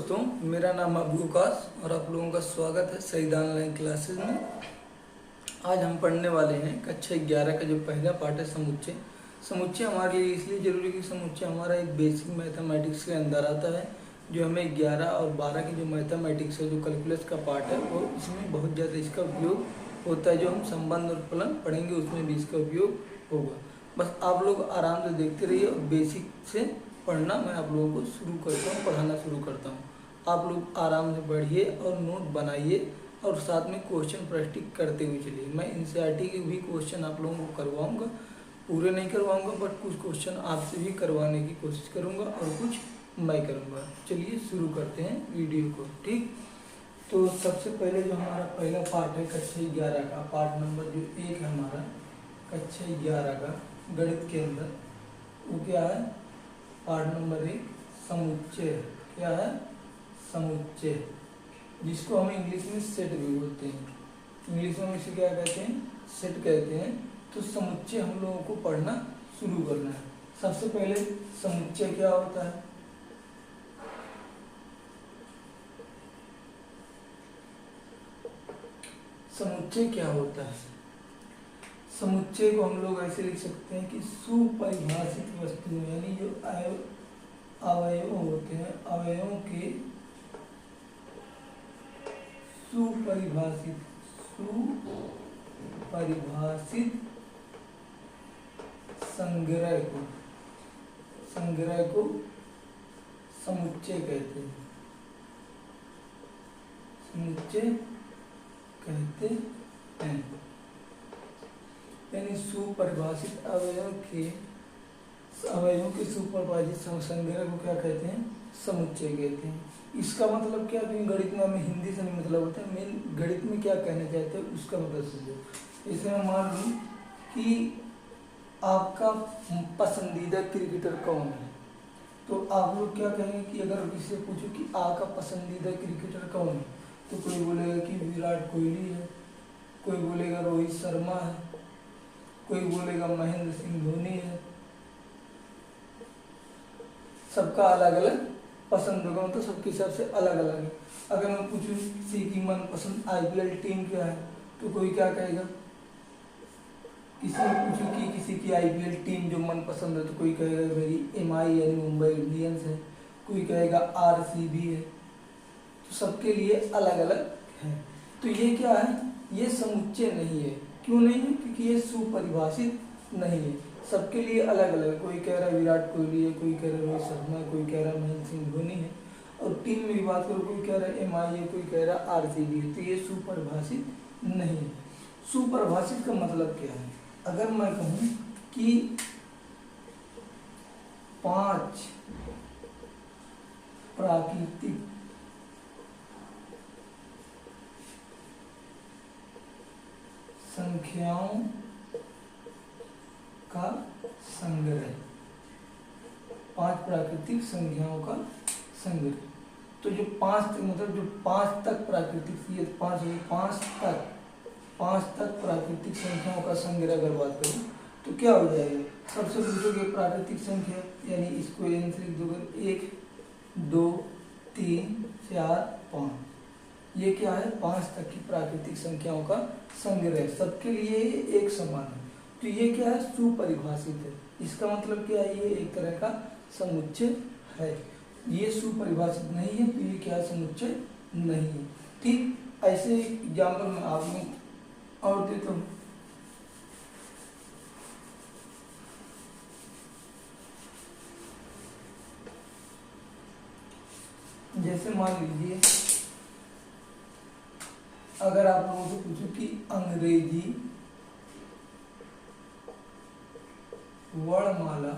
दोस्तों, मेरा नाम अबू वकास और आप लोगों का स्वागत है सईद ऑनलाइन क्लासेस में। आज हम पढ़ने वाले हैं कक्षा 11 का जो पहला पार्ट है समुच्चय। समुच्चय हमारे लिए इसलिए जरूरी कि समुच्चय हमारा एक बेसिक मैथमेटिक्स के अंदर आता है, जो हमें 11 और 12 की जो मैथमेटिक्स है, जो कैलकुलस का पार्ट है, वो इसमें बहुत ज़्यादा इसका उपयोग होता है। जो हम संबंध और फलन पढ़ेंगे उसमें भी इसका उपयोग होगा। बस आप लोग आराम से देखते रहिए और बेसिक से पढ़ना मैं आप लोगों को शुरू करता हूँ, पढ़ाना शुरू करता हूँ। आप लोग आराम से पढ़िए और नोट बनाइए और साथ में क्वेश्चन प्रैक्टिस करते हुए चलिए। मैं एनसीईआरटी के भी क्वेश्चन आप लोगों को करवाऊंगा, पूरे नहीं करवाऊंगा, बट कुछ क्वेश्चन आपसे भी करवाने की कोशिश करूंगा और कुछ मैं करूंगा। चलिए शुरू करते हैं वीडियो को। ठीक, तो सबसे पहले जो हमारा पहला पार्ट है कक्षा 11 का, पार्ट नंबर जो 1 है हमारा कक्षा 11 का गणित के अंदर, वो क्या है? पार्ट नंबर 1 समुच्चय। क्या है? समुच्चय, जिसको हम इंग्लिश में सेट भी बोलते हैं। इंग्लिश में हम इसे क्या कहते हैं? सेट कहते हैं। तो समुच्चय हम लोगों को पढ़ना शुरू करना है। सबसे पहले समुच्चय क्या होता है? समुच्चय क्या होता है? समुच्चय को हम लोग ऐसे लिख सकते हैं कि सुपरिभाषित वस्तुओं, यानी जो अवयव होते हैं, अवयवों के सुपरिभाषित संग्रह को समुच्चय कहते हैं। समुच्चय कहते हैं, यानी सुपरिभाषित अवयवों के सुपरिभाषित संग्रह को क्या कहते हैं? समुच्चय कहते हैं। इसका मतलब क्या? क्योंकि गणित में हमें हिंदी से नहीं मतलब होता है, मेन गणित में क्या कहना चाहते हैं उसका मतलब समझो। इसे मैं मान लूँ कि आपका पसंदीदा क्रिकेटर कौन है, तो आप लोग क्या कहेंगे कि अगर किसी से पूछो कि आपका पसंदीदा क्रिकेटर कौन है, तो कोई बोलेगा कि विराट कोहली है, कोई बोलेगा रोहित शर्मा है, कोई बोलेगा महेंद्र सिंह धोनी है। सबका अलग अलग पसंद होगा, मतलब सबके हिसाब से अलग अलग है। अगर मैं पूछूं किसी की मनपसंद आईपीएल टीम क्या है, तो कोई क्या कहेगा? किसी से पूछूं कि किसी की आईपीएल टीम जो मनपसंद है, तो कोई कहेगा मेरी एमआई यानी मुंबई इंडियंस है, कोई कहेगा आरसीबी है। तो सबके लिए अलग अलग है। तो ये क्या है? ये समुच्चय नहीं है। क्यों नहीं है? क्योंकि ये सुपरिभाषित नहीं है। सबके लिए अलग अलग, कोई कह रहा है विराट कोहली है, कोई कह रहा है रोहित शर्मा है, कोई कह रहा है महेंद्र सिंह धोनी है। और टीम में बात करो, कोई कह रहा है एमआई है, कोई कह रहा है आरसीबी है। तो ये सुपरिभाषित नहीं है। सुपरिभाषित का मतलब क्या है? अगर मैं कहूँ कि 5 प्राकृतिक संख्याओं का संग्रह, 5 प्राकृतिक संख्याओं का संग्रह। तो जो 5 मतलब जो 5 तक प्राकृतिक, ये 5 तक प्राकृतिक संख्याओं का संग्रह अगर बात करूं तो क्या हो जाएगा? सबसे पूछोगे प्राकृतिक संख्या, यानी इसको एन से लिख दोगे 1 2 3 4 5। ये क्या है? 5 तक की प्राकृतिक संख्याओं का संग्रह। सबके लिए एक समान है। तो ये क्या है? सुपरिभाषित है। इसका मतलब क्या है? ये एक तरह का समुच्चय है। ये सुपरिभाषित नहीं है, तो ये क्या समुच्चय नहीं है। ठीक, ऐसे एग्जाम्पल में आपको और देता हूँ। जैसे मान लीजिए, अगर आप लोगों से पूछो कि अंग्रेजी वर्णमाला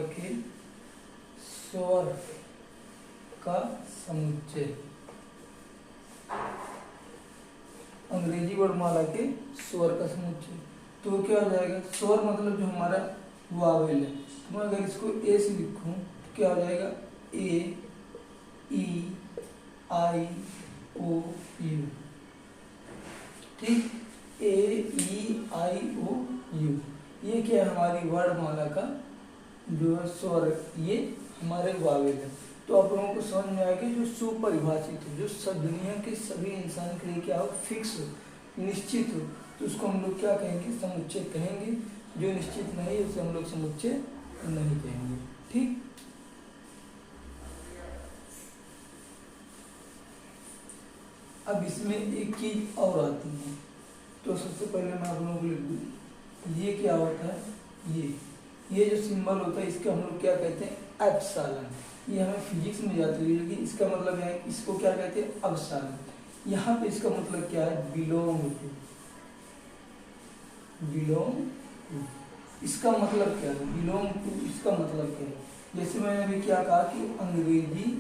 के स्वर का समुच्चय, अंग्रेजी वर्णमाला के स्वर का समुच्चय, तो क्या हो जाएगा? स्वर मतलब जो हमारा वावेल है। तो मैं अगर इसको ए से लिखूं तो क्या हो जाएगा? ए ई आई ओ यू। ठीक, ए ई आई ओ यू, ये क्या है, हमारी वर्णमाला का जो है स्वर, ये हमारे वावेल है। तो आप लोगों को समझ में आएगा जो सुपरिभाषित हो, जो सब दुनिया के सभी इंसान के लिए क्या हो, फिक्स हो, निश्चित हो, तो उसको हम लोग क्या कहेंगे, समुच्चय कहेंगे। जो निश्चित नहीं है उसे हम लोग समुच्चय नहीं कहेंगे। ठीक। अब इसमें एक चीज और आती है, तो सबसे पहले मैं आप लोगों को लिख दूँ, ये क्या होता है, ये जो सिंबल होता है इसका हम लोग क्या कहते हैं, एप्सिलॉन। ये हमें फिजिक्स में जाती है, लेकिन इसका मतलब है, इसको क्या कहते हैं, एप्सिलॉन। यहाँ पे इसका मतलब क्या है, बिलोंग टू, बिलोंग टू। इसका मतलब क्या है, बिलोंग टू, इसका मतलब क्या है, जैसे मैंने अभी क्या कहा कि अंग्रेजी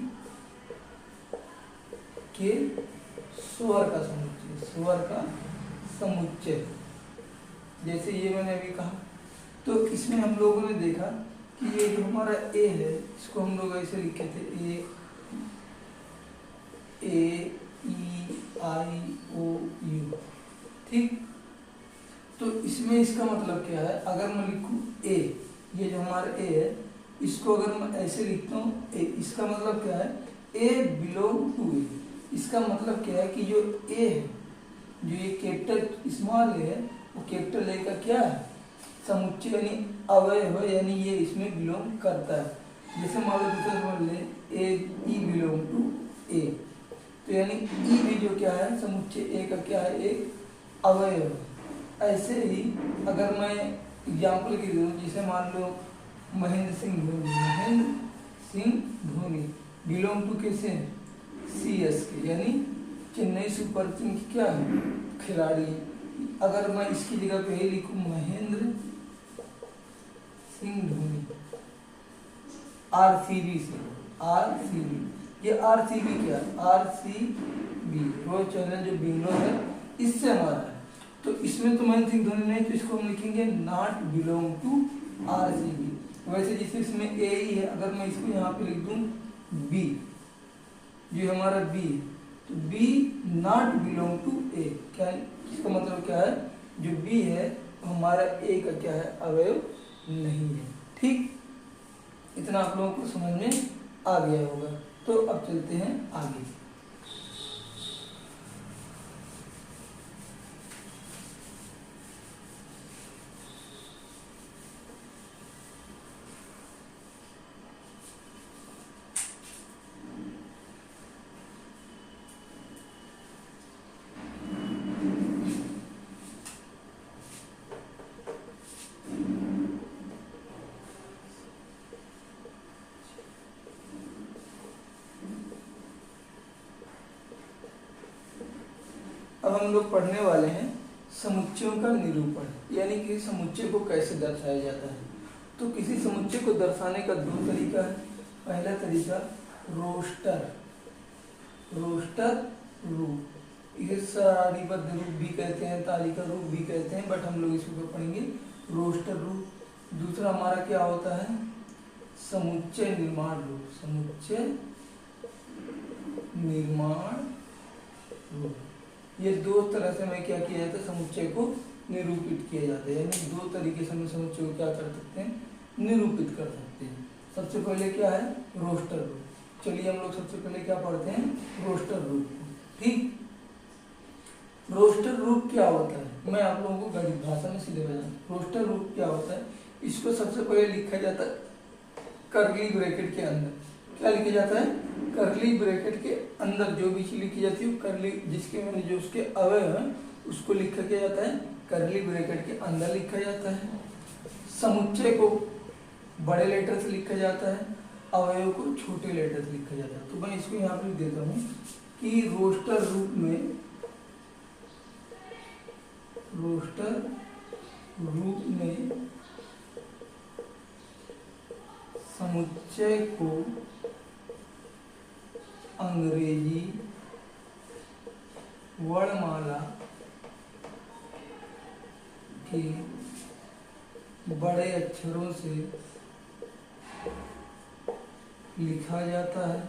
के स्वर का समुच्चय, स्वर का समुच्चय, जैसे ये मैंने अभी कहा। तो इसमें हम लोगों ने देखा कि ये जो हमारा ए है, इसको हम लोग ऐसे लिखे थे, ए ई आई ओ यू। ठीक। तो इसमें इसका मतलब क्या है, अगर मैं लिखूं ए, ये जो हमारा ए है, इसको अगर मैं ऐसे लिखता हूँ ए, इसका मतलब क्या है, ए बिलोंग टू ए। इसका मतलब क्या है कि जो ए है, जो ये कैपिटल स्मॉल ए है, वो कैपिटल ए का क्या है, समुच्चय यानी अवयव है, यानी ये इसमें बिलोंग करता है। जैसे मान लो दूसरा समझ ले, ए ई बिलोंग टू ए, तो यानी ई भी जो क्या है, समुच्चय ए का क्या है, एक अवयव है। ऐसे ही अगर मैं एग्जाम्पल की दूँ, जैसे मान लो महेंद्र सिंह धोनी, महेंद्र सिंह धोनी बिलोंग टू कैसे, CS के, यानी चेन्नई सुपर किंग की क्या है, खिलाड़ी है। अगर मैं इसकी जगह पे ही लिखूं महेंद्र सिंह धोनी, RCB से, RCB, ये RCB क्या है, RCB रोज चैनल जो बेंगलोर है, इससे हमारा है। तो इसमें तो महेंद्र सिंह धोनी नहीं, तो इसको हम लिखेंगे नॉट बिलोंग टू RCB। वैसे जिसमें इसमें A ही है, अगर मैं इसको यहाँ पे लिख दूं B, जो हमारा B है, तो B not belong to A, क्या है, इसका मतलब क्या है, जो B है हमारा A का क्या है, अवयव नहीं है। ठीक। इतना आप लोगों को समझ में आ गया होगा। तो अब चलते हैं आगे। अब हम लोग पढ़ने वाले हैं समुच्चयों का निरूपण, यानी कि समुच्चय को कैसे दर्शाया जाता है। तो किसी समुच्चय को दर्शाने का दो तरीका है। पहला तरीका रोस्टर, रोस्टर रूप, इसे सारणीबद्ध रूप भी कहते हैं, तालिका रूप भी कहते हैं, बट हम लोग इसको पढ़ेंगे रोस्टर रूप। दूसरा हमारा क्या होता है, समुच्चय निर्माण रूप, समुच्चय निर्माण रूप। ये दो तरह से मैं क्या किया जाता है, समुच्चय को निरूपित किया जाता है, यानी दो तरीके से हम समुच्चय को क्या कर सकते हैं, निरूपित कर सकते हैं। सबसे पहले क्या है, रोस्टर रूप। चलिए हम लोग सबसे पहले क्या पढ़ते हैं, रोस्टर रूप। ठीक। रोस्टर रूप क्या होता है, मैं आप लोगों को गणित भाषा में सीधे बताऊं। रोस्टर रूप क्या होता है, इसको सबसे पहले लिखा जाता है कर्ली ब्रैकेट के अंदर। क्या लिखा जाता है, कर्ली ब्रैकेट के अंदर जो भी चीज लिखी जाती है, कर्ली जिसके मैंने जो उसके अवयव है उसको लिखा क्या जाता है, कर्ली ब्रैकेट के अंदर लिखा जाता है। समुच्चय को बड़े लेटर से लिखा जाता है, अवयव को छोटे लेटर से लिखा जाता है। तो मैं इसको यहाँ पे लिख देता हूँ कि रोस्टर रूप में, रोस्टर रूप में समुच्चय को अंग्रेजी वर्णमाला के बड़े अक्षरों से लिखा जाता है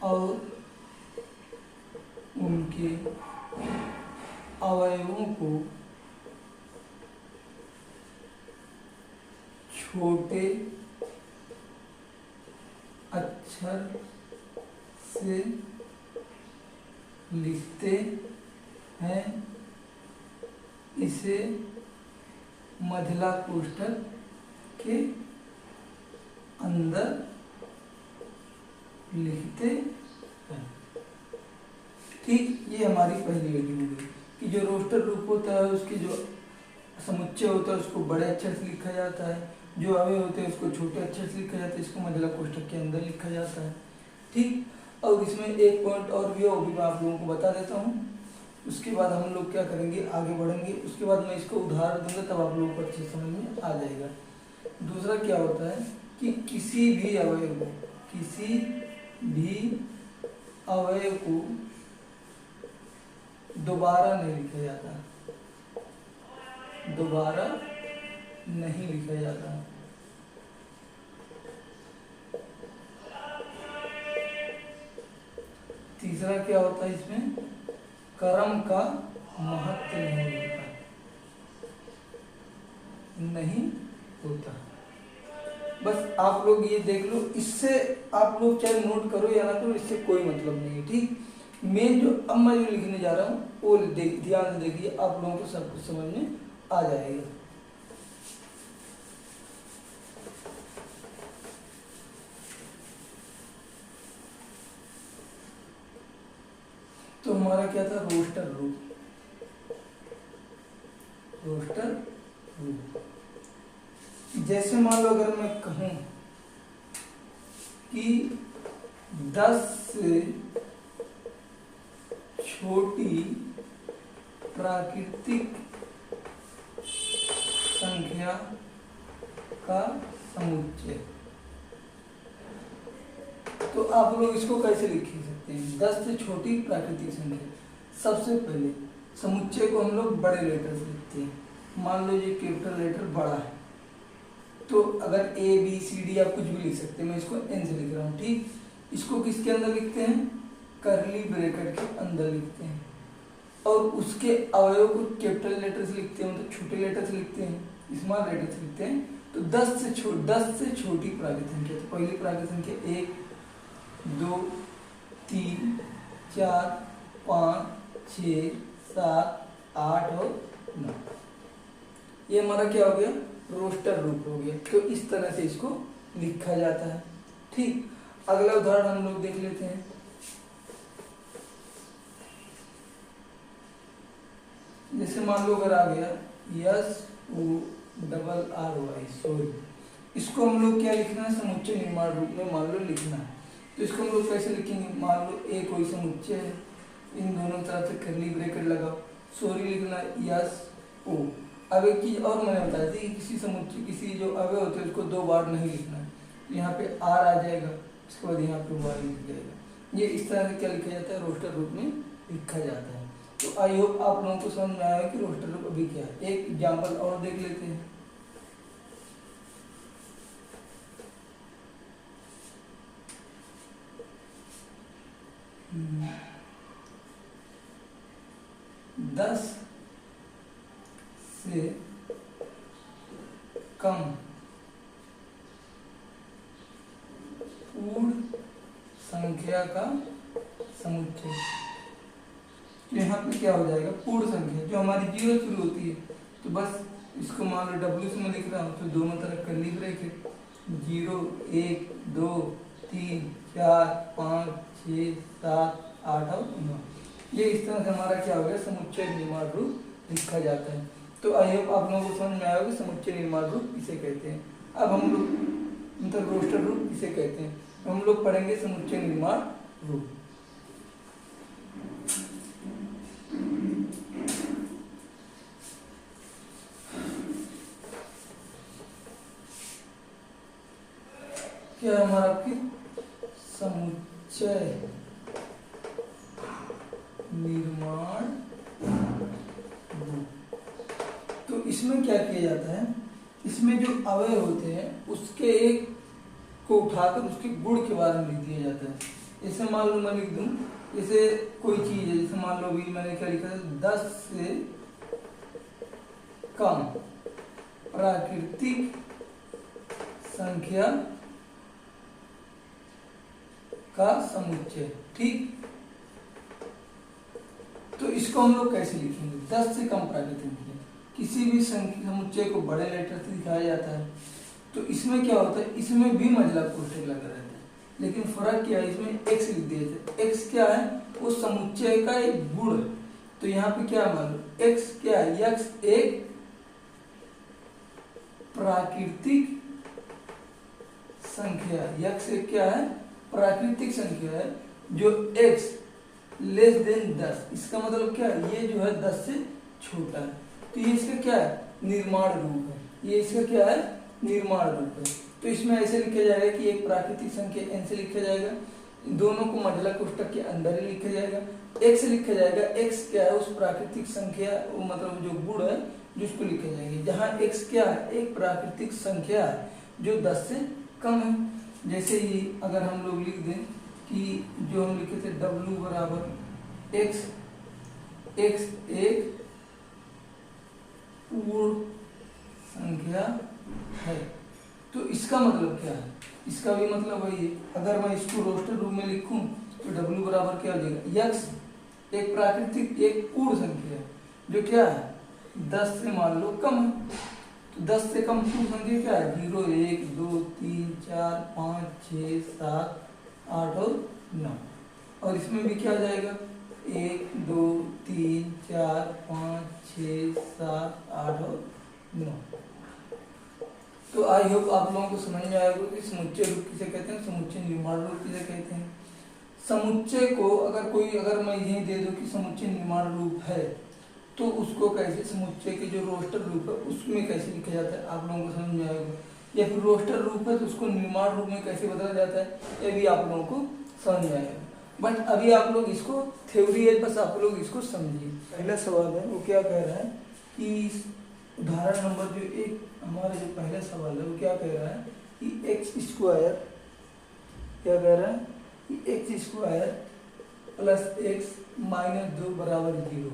और उनके अवयवों को छोटे अक्षर से लिखते हैं इसे महिला कोष्ठक के अंदर लिखते हैं। ठीक, ये हमारी पहली हेडिंग हो गई कि जो रोस्टर रूप होता है उसके जो समुच्चय होता है उसको बड़े अक्षर से लिखा जाता है, जो अवयव होते हैं उसको छोटे अक्षर से लिखा जाता है, इसको महिला कोष्ठक के अंदर लिखा जाता है। ठीक, और इसमें एक पॉइंट और भी है, वो भी मैं आप लोगों को बता देता हूँ। उसके बाद हम लोग क्या करेंगे, आगे बढ़ेंगे। उसके बाद मैं इसको उदाहरण दूंगा, तब आप लोगों को अच्छे समझ में आ जाएगा। दूसरा क्या होता है कि किसी भी अवयव को दोबारा नहीं लिखा जाता, दोबारा नहीं लिखा जाता। तीसरा क्या होता है, इसमें क्रम का महत्व नहीं होता। बस आप लोग ये देख लो, इससे आप लोग चाहे नोट करो या ना करो, इससे कोई मतलब नहीं है। ठीक, मेन जो अब मैं जो लिखने जा रहा हूँ वो ध्यान से देखिए, आप लोगों को सब कुछ समझ में आ जाएगा। तो हमारा क्या था, रोस्टर रूप। जैसे मान लो अगर मैं कहूं कि 10 से छोटी प्राकृतिक संख्या का समुच्चय, तो आप लोग इसको कैसे लिख सकते हैं? 10 से छोटी प्राकृतिक संख्या, सबसे पहले समुच्चय को हम लोग बड़े लेटर से लिखते हैं। मान लो ये कैपिटल लेटर बड़ा है, तो अगर ए बी सी डी आप कुछ भी लिख सकते हैं, मैं इसको एन से लिख रहा हूँ। ठीक, इसको किसके अंदर लिखते हैं, करली ब्रैकेट के अंदर लिखते हैं, और उसके अवयव को कैपिटल लेटर से लिखते हैं, मतलब छोटे लेटर से लिखते हैं, स्मॉल लेटर से लिखते हैं। तो 10 से छोटी प्राकृतिक संख्या, तो पहली प्राकृतिक संख्या 1 2 3 4 5 6 7 8 और 9, ये हमारा क्या हो गया, रोस्टर रूप हो गया। तो इस तरह से इसको लिखा जाता है। ठीक, अगला उदाहरण हम लोग देख लेते हैं। जैसे मान लो अगर आ गया SORRY, सॉरी, इसको हम लोग क्या लिखना है, समुच्चय निर्माण रूप में मान लो लिखना है। तो इसको हम लोग कैसे लिखेंगे, मान लो ए कोई समुच्चय है, इन दोनों तरफ से करली ब्रैकेट लगाओ, सॉरी लिखना SO। अब एक चीज और मैंने बताया थी, किसी समुच्चय किसी जो अवयव होते हैं उसको 2 बार नहीं लिखना है। यहाँ पे R आ जाएगा, उसके बाद यहाँ पे Y लिख जाएगा। ये इस तरह से क्या लिखा जाता है, रोस्टर रूप में लिखा जाता है। तो आई होप आप लोगों को समझ में आया कि रोस्टर रूप अभी क्या है। एक एग्जाम्पल और देख लेते हैं। दस से कम पूर्ण संख्या का समुच्चय, यहाँ पे क्या हो जाएगा, पूर्ण संख्या जो हमारी 0 शुरू होती है, तो बस इसको मान लो W से मैं लिख रहा हूँ, तो दोनों तरफ करली ब्रैकेट 0 1 2 3 4 5 6 7 8 और 9, ये इस तरह से हमारा क्या हो गया, समुच्चय निर्माण रूप लिखा जाता है। तो आई होप आप लोगों को समझ में आया कि समुच्चय निर्माण रूप किसे कहते हैं। अब हम लोग मतलब रोस्टर रूप किसे कहते हैं, हम लोग पढ़ेंगे समुच्चय निर्माण रूप। क्या है हमारा आपकी समुच्चय निर्माण रूप। तो इसमें क्या किया जाता है, इसमें जो अवयव होते हैं उसके एक को उठाकर उसके गुण के बारे में लिख दिया जाता है। जैसे मान लो मैं लिख दूं जैसे कोई चीज है, जैसे मान लो अभी मैंने क्या लिखा है, 10 से कम प्राकृतिक संख्या का समुच्चय। ठीक, तो इसको हम लोग कैसे लिखेंगे? 10 से कम प्राकृतिक संख्या, किसी भी समुच्चय को बड़े लेटर से दिखाया जाता है। तो इसमें क्या होता है, इसमें भी मंझला कोष्ठक लगा रहता है, लेकिन फर्क क्या है, इसमें x लिख दिया जाता है। x क्या है, उस समुच्चय का एक गुण है। तो यहाँ पे क्या मान लो x क्या है, x एक प्राकृतिक संख्या, x एक क्या है, प्राकृतिक संख्या है जो x लेस देन 10, इसका मतलब क्या है, ये जो है 10 से छोटा है। तो ये इसका क्या है, निर्माण रूप है, ये इसका क्या है, निर्माण रूप है। तो इसमें ऐसे लिखा जाएगा कि एक प्राकृतिक संख्या n से लिखा जाएगा, दोनों को मंडला कोष्ठक के अंदर ही लिखा जाएगा। x लिखा जाएगा, x क्या है, उस प्राकृतिक संख्या, वो मतलब जो गुण है जिसको लिखे जाएंगे, जहाँ x क्या है, एक प्राकृतिक संख्या है जो 10 से कम है। जैसे ही अगर हम लोग लिख दें कि जो हम लिखे थे w बराबर x, x एक पूर्ण संख्या है, तो इसका मतलब क्या है, इसका भी मतलब वही है। अगर मैं इसको रोस्टर रूप में लिखूं तो w बराबर क्या हो जाएगा, x एक प्राकृतिक एक पूर्ण संख्या है जो क्या है 10 से मान लो कम है। तो 10 से कम पूर्ण संख्या क्या है, 0 1 2 3 4 5 6 7 8 और 9। और इसमें भी क्या आ जाएगा, 1 2 3 4 5 6 7 8 और 9। तो आई होप आप लोगों को समझ में आएगा कि समुच्चय रूप किसे कहते हैं, समुच्चय निर्माण रूप किसे कहते हैं। समुच्चय को अगर मैं यही दे दूं कि समुच्चय निर्माण रूप है, तो उसको कैसे, समुच्चय के जो रोस्टर रूप है उसमें कैसे लिखा जाता है, आप लोगों को समझ में आएगा। या फिर रोस्टर रूप है तो उसको निर्माण रूप में कैसे बदला जाता है, ये भी आप लोगों को समझ में आएगा। बट अभी आप लोग इसको थ्योरी है, बस आप लोग इसको समझिए। पहला सवाल है वो क्या कह रहा है कि उदाहरण नंबर जो एक, हमारा जो पहला सवाल है वो क्या कह रहा है कि एक्स स्क्वायर, क्या कह रहा है कि x square plus x minus 2 बराबर 0।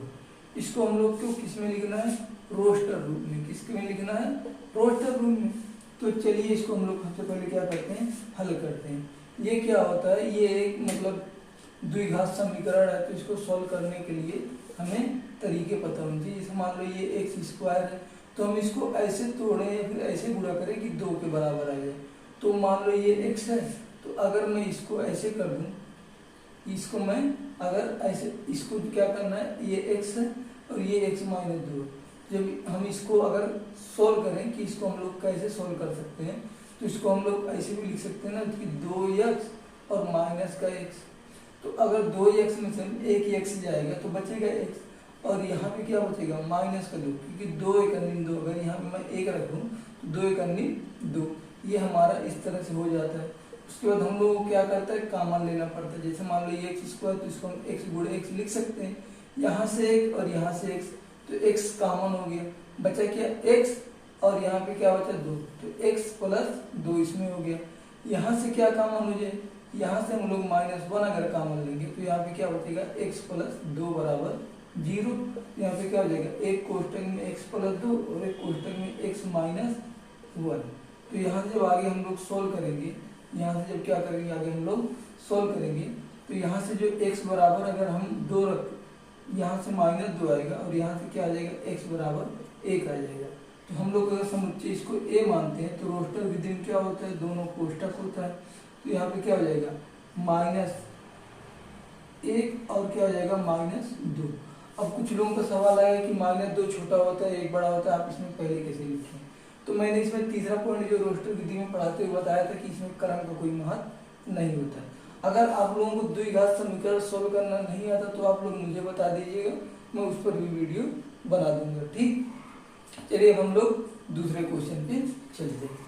इसको हम लोग क्यों किस में लिखना है, रोस्टर रूप में। किसके में लिखना है, रोस्टर रूप में। तो चलिए इसको हम लोग सबसे पहले क्या करते हैं, हल करते हैं। ये क्या होता है, ये एक मतलब द्विघात समीकरण है, तो इसको सॉल्व करने के लिए हमें तरीके पता होने चाहिए। जैसे मान लो ये एक्स स्क्वायर है, तो हम इसको ऐसे तोड़ें या फिर ऐसे गुणा करें कि 2 के बराबर आ जाए। तो मान लो ये x है, तो अगर मैं इसको ऐसे कर दूं, इसको मैं अगर ऐसे, इसको क्या करना है, ये x है और ये x माइनस 2। जब हम इसको अगर सोल्व करें कि इसको हम लोग कैसे सोल्व कर सकते हैं, तो इसको हम लोग ऐसे भी लिख सकते हैं ना कि 2x और माइनस का x। तो अगर 2x में से एक x जाएगा तो बचेगा x, और यहाँ पे क्या बचेगा, माइनस का 2, क्योंकि 2 एक अन्य 2, अगर यहाँ पे मैं 1 रख दूँ तो 2 एक अन्य 2, ये हमारा इस तरह से हो जाता है। उसके बाद हम लोग को क्या करता है, कॉमन लेना पड़ता है। जैसे मान लो ये एक्स स्क्वायर, तो इसको हम x गुणे x लिख सकते हैं, यहाँ से एक और यहाँ से x, तो x कॉमन हो गया, बचा क्या x, और यहाँ पे क्या बचा 2, तो x प्लस 2 इसमें हो गया। यहाँ से क्या कॉमन हो जाए, यहाँ से हम लोग -1 अगर कॉमन लेंगे तो यहाँ पे क्या बचेगा, x प्लस 2 बराबर 0। यहाँ पे क्या हो जाएगा, एक कोष्टक में x प्लस 2 और एक कोष्टक में x माइनस 1। तो यहाँ से जब आगे हम लोग सोल्व करेंगे, यहाँ से जब क्या करेंगे, आगे हम लोग सोल्व करेंगे, तो यहाँ से जो x बराबर अगर हम 2 रख, यहाँ से -2 आएगा और यहाँ से क्या आ जाएगा, x बराबर 1 आ जाएगा। तो हम लोग अगर समुच्चय इसको a मानते हैं तो रोस्टर विधि में क्या होता है, दोनों कोष्टक होता है। तो यहाँ पे क्या हो जाएगा, -1 और क्या हो जाएगा, -2। अब कुछ लोगों का सवाल आया कि -2 छोटा होता है 1 बड़ा होता है, आप इसमें पहले कैसे लिखें। तो मैंने इसमें तीसरा पॉइंट जो रोस्टर विधि में पढ़ाते हुए बताया था कि इसमें क्रम का कोई महत्व नहीं होता है। अगर आप लोगों को द्विघात समीकरण सोल्व करना नहीं आता तो आप लोग मुझे बता दीजिएगा, मैं उस पर भी वीडियो बना दूंगा। ठीक, चलिए अब हम लोग दूसरे क्वेश्चन पे चलते हैं।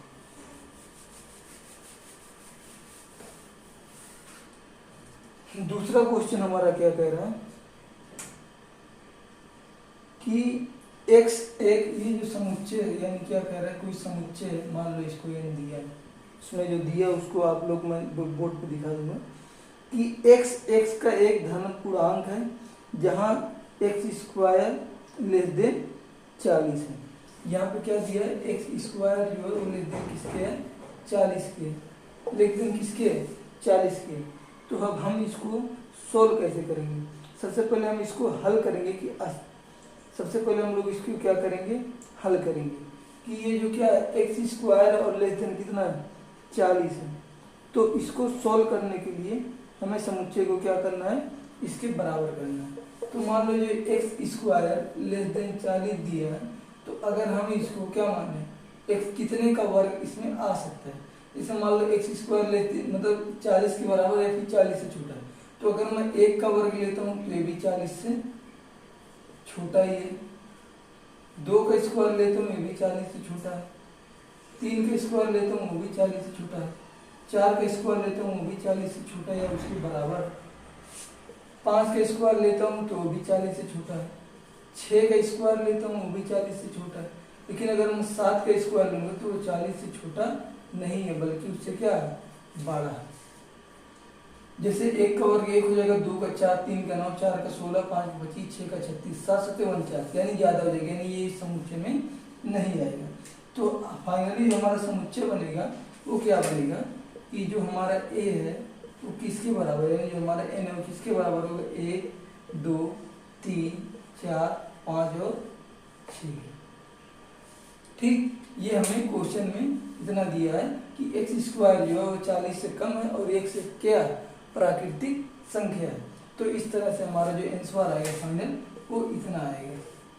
दूसरा क्वेश्चन हमारा क्या कह रहा है कि x एक, ये जो समुच्चय है, यानी क्या कह रहा है, कोई समुच्चय मान लो इसको n दिया है, उसमें जो दिया उसको आप लोग मैं बोर्ड पे दिखा दूंगा। कि x का एक धन पूर्णांक है जहाँ x² लेस देन 40 है। यहाँ पे क्या दिया है, x² जो है वो लेस देन किसके है, 40 के, लेस देन किसके, 40 के। तो अब हम इसको सोल्व कैसे करेंगे? सबसे पहले हम इसको हल करेंगे कि सबसे पहले हम लोग इसको क्या करेंगे, हल करेंगे कि ये जो क्या है x² और लेस देन कितना है, 40 है। तो इसको सोल्व करने के लिए हमें समुच्चय को क्या करना है, इसके बराबर करना है। तो मान लो जो x² लेस देन 40 दिया है, तो अगर हम इसको क्या माने, x कितने का वर्ग इसमें आ सकता है। जैसे मान लो x² लेस देन मतलब 40 के बराबर है, फिर 40 से छोटा है। तो अगर मैं 1 का वर्ग लेता हूँ तो ये भी 40 से छोटा ही है। 2 का स्क्वायर लेता हूँ ये भी 40 से छोटा है। 3 का स्क्वायर लेता हूँ वो भी 40 से छोटा है। 4 का स्क्वायर लेता हूँ वो भी 40 से छोटा है या उसके बराबर। 5 का स्क्वायर लेता हूँ तो वो भी 40 से छोटा है। 6 का स्क्वायर लेता हूँ वो भी 40 से छोटा है। लेकिन अगर मैं 7 का स्क्वायर लूँगा तो वो 40 से छोटा नहीं है, बल्कि उससे क्या है, बड़ा है। जैसे 1 का वर्ग 1 हो जाएगा, 2 का 4, 3 का 9, 4 का 16, 5 का 25, 6 का 36, 7 7 49, यानी ज़्यादा हो जाएगा, यानी ये इस समुच्चय में नहीं आएगा। तो फाइनली जो हमारा समुच्चय बनेगा वो क्या बनेगा कि जो हमारा a है वो किसके बराबर है, जो हमारा n है वो किसके बराबर होगा, 1 2 3 4 5 और 6। ठीक, ये हमें क्वेश्चन में इतना दिया है कि x² जो है वो 40 से कम है और 1 से क्या प्राकृतिक संख्या है। तो इस तरह से हमारा जो आंसर आएगा फाइनल वो इतना आएगा,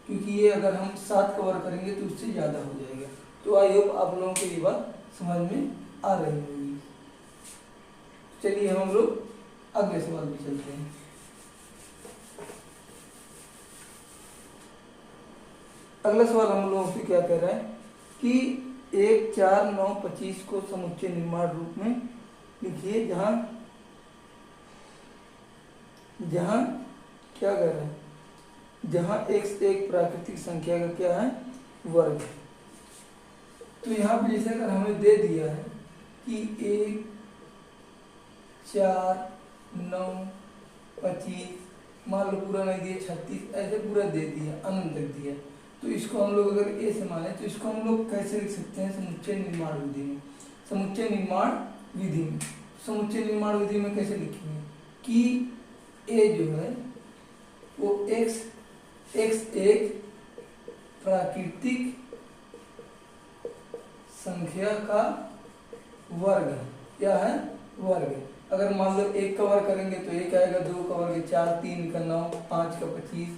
क्योंकि ये अगर हम 7 कवर करेंगे तो उससे ज़्यादा हो जाएगा। तो आई होप आप लोगों को ये बात समझ में आ रही होगी। चलिए हम लोग अगले सवाल पे चलते हैं। अगला सवाल हम लोगों से क्या कह रहा है कि 1 4 9 25 को समुच्चय निर्माण रूप में लिखिए, जहां क्या कर रहा है, जहां x एक प्राकृतिक संख्या का क्या है, वर्ग है। तो यहाँ पे जैसे अगर हमें दे दिया है कि 1 4 9 25, मान लो पूरा नहीं दिया 36, ऐसे पूरा दे दिया, अनंत तक दिया, तो इसको हम लोग अगर ए से माने तो इसको हम लोग कैसे लिख सकते हैं, समुच्चय निर्माण विधि में। समुच्चय निर्माण विधि में, समुच्चय निर्माण विधि में कैसे लिखेंगे कि ए जो है वो x एक प्राकृतिक संख्या का वर्ग है, क्या है, वर्ग है। अगर मान लो 1 का वर्ग करेंगे तो 1 आएगा, 2 का वर्ग 4, 3 का 9, 5 का 25,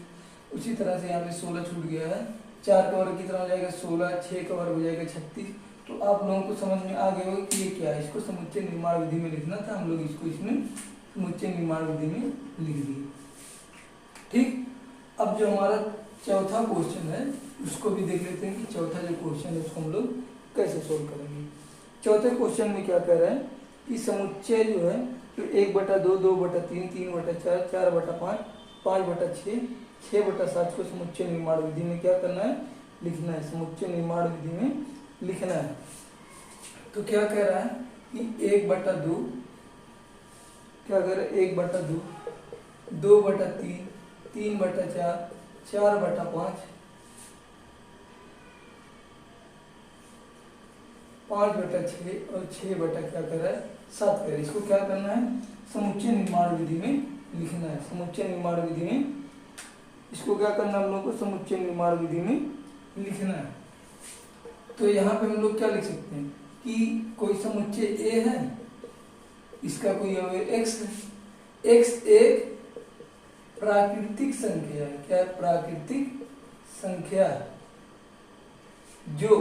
उसी तरह से यहाँ पे 16 छूट गया है। 4 का वर्ग कितना हो जाएगा, 16, 6 का वर्ग हो जाएगा 36। तो आप लोगों को समझ में आ गया होगा कि ये क्या है, इसको समुच्चय निर्माण विधि में लिखना था, हम लोग इसको इसमें समुच्चय निर्माण विधि में लिख दिए। ठीक, अब जो हमारा चौथा क्वेश्चन है उसको भी देख लेते हैं कि चौथा जो क्वेश्चन है उसको हम लोग कैसे सोल्व करेंगे। चौथे क्वेश्चन में क्या कह रहा है कि समुच्चय जो है तो 1/2, 2/3, 3/4, 4/5, 5/6, 6/7 को समुच्चय निर्माण विधि में क्या करना है, लिखना है, समुच्चय निर्माण विधि में लिखना है। तो क्या कह रहा है कि 1/2, क्या कह रहा है, 1/2, 2/3, 3/4, 4/5, 5/6 और 6 क्या कर रहा है, 7 कर रहा है। इसको क्या करना है, समुच्चय निर्माण विधि में लिखना है। समुच्चय निर्माण विधि में इसको क्या करना है, हम लोग को समुच्चय निर्माण विधि में लिखना है। तो यहाँ पे हम लोग क्या लिख सकते हैं कि कोई समुच्चय ए है, इसका कोई अवयव x है, x एक प्राकृतिक संख्या है, क्या है, प्राकृतिक संख्या जो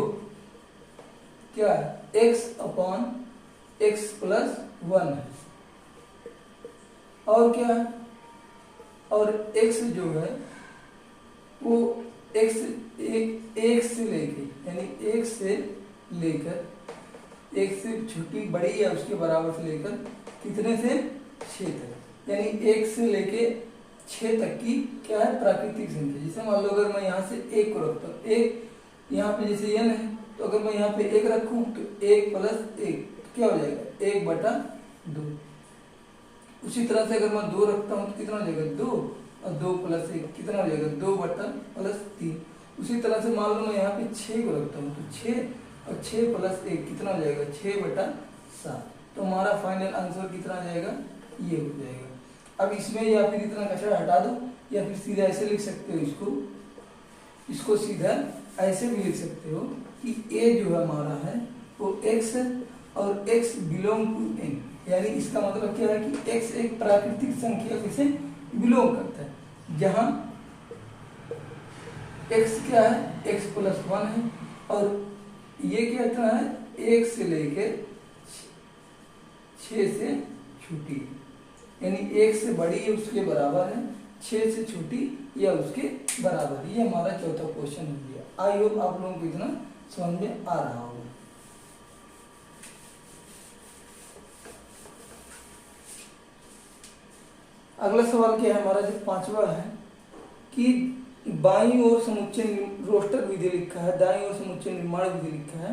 क्या है, x/x+1 है। और क्या है, और x जो है वो x एक से लेके, यानी एक से लेकर, एक से छोटी बड़ी या उसके बराबर से लेकर कितने से 6 तक, यानी 1 से लेके 6 तक की क्या है, प्राकृतिक संख्या। जैसे मान लो अगर मैं यहाँ से 1 को रखता हूँ, 1 यहाँ पे जैसे n है, तो अगर मैं यहाँ पे 1 रखूँ तो 1 + 1 क्या हो जाएगा, 1/2। उसी तरह से अगर मैं 2 रखता हूँ तो कितना हो जाएगा 2, और 2 + 1 कितना हो जाएगा 2/+3। उसी तरह से मान लो मैं यहाँ पे 6 को रखता हूँ तो 6 और 6 + 1 कितना हो जाएगा 6/7। तो हमारा फाइनल आंसर कितना आ जाएगा, ये हो जाएगा। अब इसमें या फिर इतना कचरा हटा दो, या फिर सीधा ऐसे लिख सकते हो, इसको सीधा ऐसे भी लिख सकते हो कि a जो है हमारा है वो x है और x बिलोंग टू n, यानी इसका मतलब क्या है कि x एक प्राकृतिक संख्या से बिलोंग करता है, जहां x क्या है x + 1 है और ये क्या इतना है 1 से लेकर 6 से छोटी, यानी 1 से बड़ी है उसके बराबर है, 6 से छोटी या उसके बराबर। ये हमारा चौथा क्वेश्चन हो गया। आई होप आप लोगों को इतना समझ में आ रहा होगा। अगला सवाल क्या है हमारा, जो 5वां है कि बाईं ओर समुच्चय रोस्टर विधि लिखा है, दाईं ओर समुच्चय निर्माण विधि लिखा है,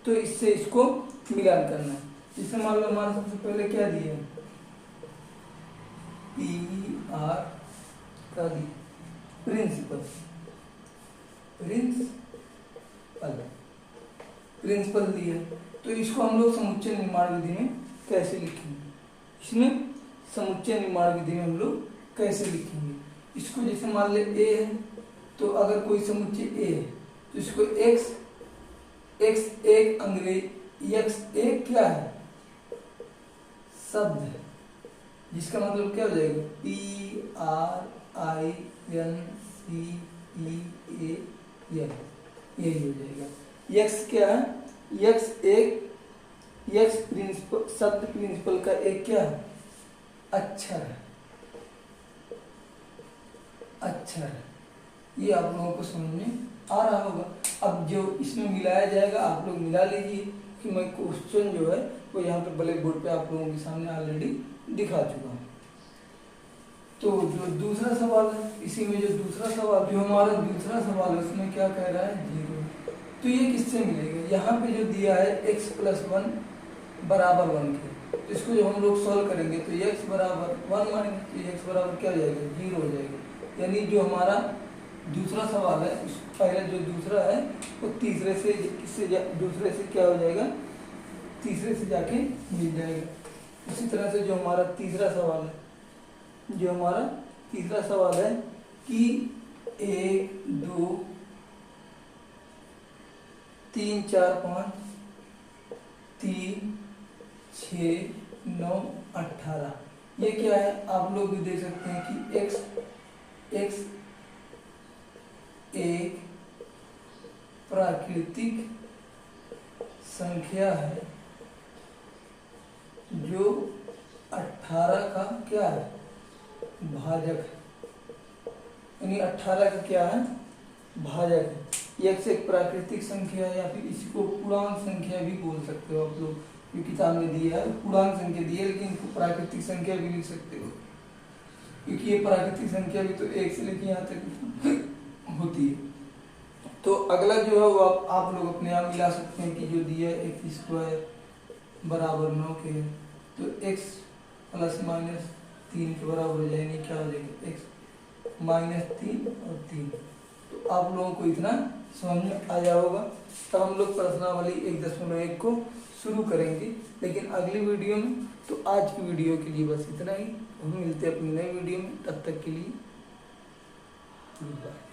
तो इससे इसको मिलान करना है। जिससे मान लो हमारा सबसे पहले क्या दिया है PR का दी प्रिंसिपल दिया, तो इसको हम लोग समुच्चय निर्माण विधि में कैसे लिखेंगे, इसमें समुच्चय निर्माण विधि में हम लोग कैसे लिखेंगे इसको। जैसे मान ले A है, तो अगर कोई समुच्चय A है तो इसको x1 अंग्रेजी x1 क्या है शब्द है, जिसका मतलब क्या हो जाएगा PRINCEAN, यही हो जाएगा। x क्या है x प्रिंसिपल शब्द प्रिंसिपल का एक क्या है अक्षर है, ये आप लोगों को समझ में आ रहा होगा। अब जो इसमें मिलाया जाएगा आप लोग मिला लीजिए, कि मैं क्वेश्चन जो है वो यहाँ पे ब्लैक बोर्ड पे आप लोगों के सामने ऑलरेडी दिखा चुका हूँ। तो जो दूसरा सवाल है, इसी में जो दूसरा सवाल जो हमारा दूसरा सवाल है उसमें क्या कह रहा है 0, तो ये किससे मिलेगा, यहाँ पे जो दिया है x + 1 = 1 के, तो इसको जब हम लोग सॉल्व करेंगे तो x = 1 मानेंगे तो x बराबर क्या हो जाएगा 0 हो जाएगा। यानी जो हमारा दूसरा सवाल है उस पहले जो दूसरा है वो तीसरे से दूसरे से क्या हो जाएगा तीसरे से जाके मिल जाएगा। उसी तरह से जो हमारा तीसरा सवाल है, जो हमारा तीसरा सवाल है कि 1 2 3 4 5 3 6 9 18, ये क्या है आप लोग भी देख सकते हैं कि x एक प्राकृतिक संख्या है जो 18 का क्या है भाजक है, यानी 18 का क्या है भाजक है। x एक प्राकृतिक संख्या है, या फिर इसको पूर्णांक संख्या भी बोल सकते हो आप लोग, जो किताब में दिया है पूर्णांक संख्या दी है, लेकिन इनको प्राकृतिक संख्या भी लिख सकते हो, क्योंकि ये प्राकृतिक संख्या भी तो 1 से लेकर यहाँ तक होती है। तो अगला जो है वो आप लोग अपने आप मिला सकते हैं कि जो दिया है x² = 9 के है, तो x ± 3 के बराबर हो जाएंगे, क्या हो जाएगा x -3 और 3। तो आप लोगों को इतना समझ में आ जाएगा होगा। तब हम लोग प्रश्नावली 1.1 को शुरू करेंगे, लेकिन अगली वीडियो में। तो आज की वीडियो के लिए बस इतना ही, हम मिलते हैं अपनी नई वीडियो में, तब तक के लिए गुड बाय।